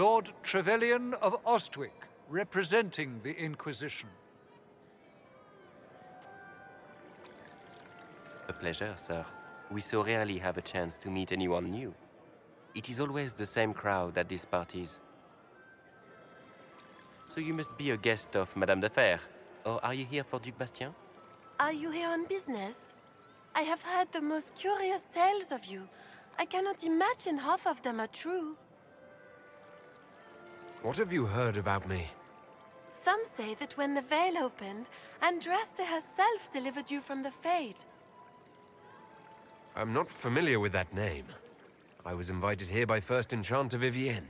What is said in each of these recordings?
Lord Trevelyan of Ostwick, representing the Inquisition. A pleasure, sir. We so rarely have a chance to meet anyone new. It is always the same crowd at these parties. So you must be a guest of Madame de Fer, or are you here for Duc Bastien? Are you here on business? I have heard the most curious tales of you. I cannot imagine half of them are true. What have you heard about me? Some say that when the veil opened, Andraste herself delivered you from the Fade. I'm not familiar with that name. I was invited here by First Enchanter Vivienne.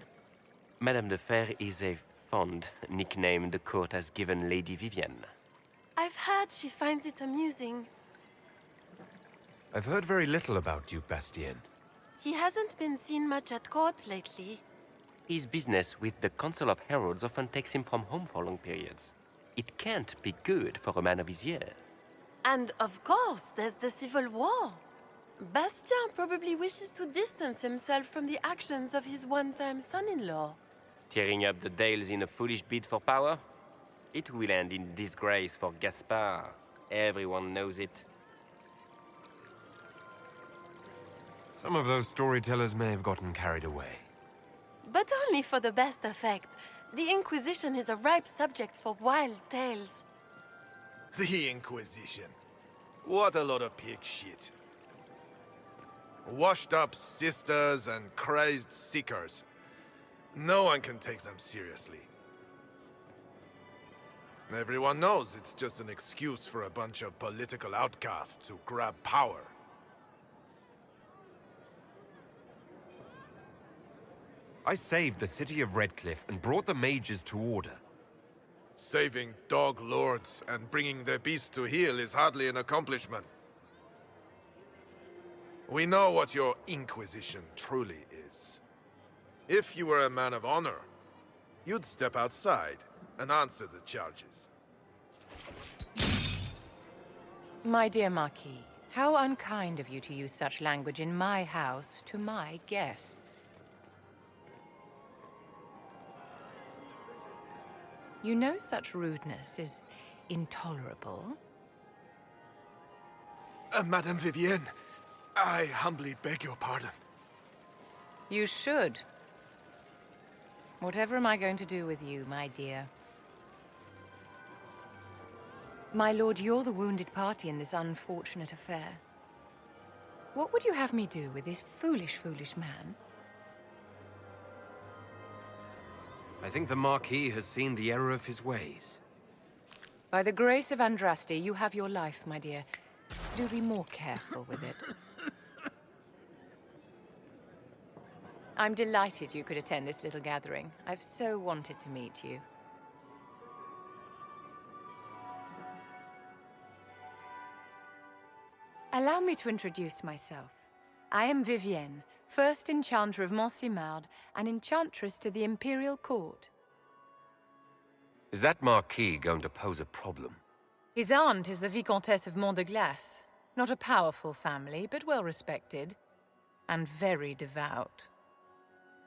Madame de Fer is a fond nickname the court has given Lady Vivienne. I've heard she finds it amusing. I've heard very little about Duke Bastien. He hasn't been seen much at court lately. His business with the Council of Heralds often takes him from home for long periods. It can't be good for a man of his years. And of course, there's the Civil War. Bastien probably wishes to distance himself from the actions of his one-time son-in-law. Tearing up the Dales in a foolish bid for power? It will end in disgrace for Gaspard. Everyone knows it. Some of those storytellers may have gotten carried away. But only for the best effect. The Inquisition is a ripe subject for wild tales. The Inquisition. What a lot of pig shit. Washed-up sisters and crazed seekers. No one can take them seriously. Everyone knows it's just an excuse for a bunch of political outcasts to grab power. I saved the city of Redcliffe and brought the mages to order. Saving dog lords and bringing their beasts to heel is hardly an accomplishment. We know what your Inquisition truly is. If you were a man of honor, you'd step outside and answer the charges. My dear Marquis, how unkind of you to use such language in my house to my guests. You know such rudeness is intolerable. Madame Vivienne, I humbly beg your pardon. You should. Whatever am I going to do with you, my dear? My lord, you're the wounded party in this unfortunate affair. What would you have me do with this foolish, foolish man? I think the Marquis has seen the error of his ways. By the grace of Andraste, you have your life, my dear. Do be more careful with it. I'm delighted you could attend this little gathering. I've so wanted to meet you. Allow me to introduce myself. I am Vivienne, first Enchanter of Monsimard and Enchantress to the Imperial Court. Is that Marquis going to pose a problem? His aunt is the Vicomtesse of Mont de Glace. Not a powerful family, but well respected. And very devout.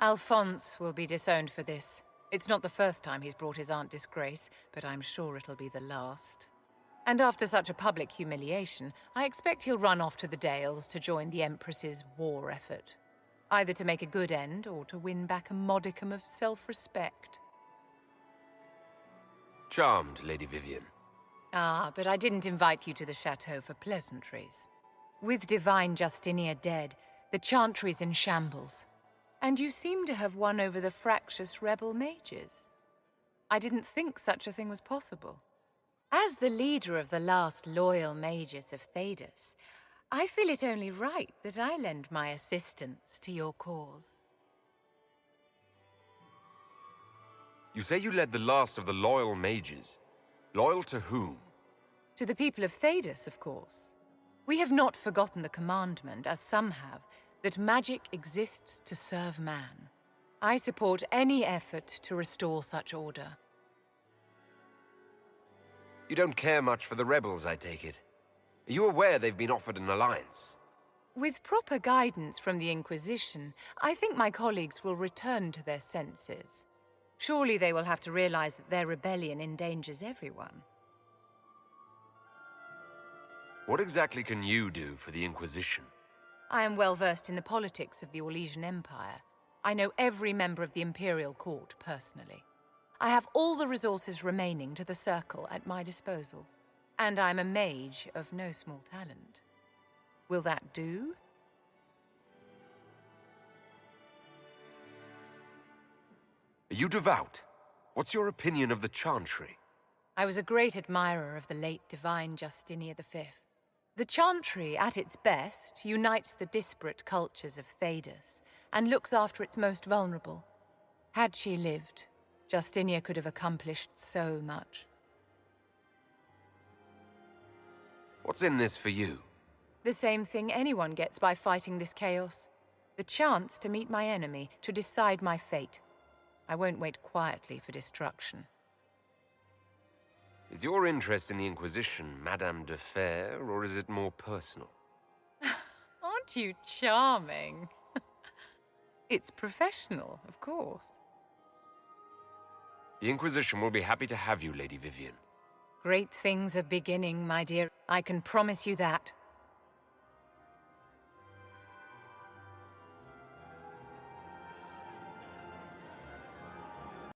Alphonse will be disowned for this. It's not the first time he's brought his aunt disgrace, but I'm sure it'll be the last. And after such a public humiliation, I expect he'll run off to the Dales to join the Empress's war effort. Either to make a good end, or to win back a modicum of self-respect. Charmed, Lady Vivienne. Ah, but I didn't invite you to the chateau for pleasantries. With Divine Justinia dead, the Chantry's in shambles. And you seem to have won over the fractious rebel mages. I didn't think such a thing was possible. As the leader of the last loyal mages of Thedas, I feel it only right that I lend my assistance to your cause. You say you led the last of the loyal mages. Loyal to whom? To the people of Thedas, of course. We have not forgotten the commandment, as some have, that magic exists to serve man. I support any effort to restore such order. You don't care much for the rebels, I take it. Are you aware they've been offered an alliance? With proper guidance from the Inquisition, I think my colleagues will return to their senses. Surely they will have to realize that their rebellion endangers everyone. What exactly can you do for the Inquisition? I am well versed in the politics of the Orlesian Empire. I know every member of the Imperial Court personally. I have all the resources remaining to the Circle at my disposal. And I'm a mage of no small talent. Will that do? Are you devout? What's your opinion of the Chantry? I was a great admirer of the late divine Justinian V. The Chantry, at its best, unites the disparate cultures of Thedas and looks after its most vulnerable. Had she lived, Justinia could have accomplished so much. What's in this for you? The same thing anyone gets by fighting this chaos. The chance to meet my enemy, to decide my fate. I won't wait quietly for destruction. Is your interest in the Inquisition Madame de Fer, or is it more personal? Aren't you charming? It's professional, of course. The Inquisition will be happy to have you, Lady Vivienne. Great things are beginning, my dear. I can promise you that.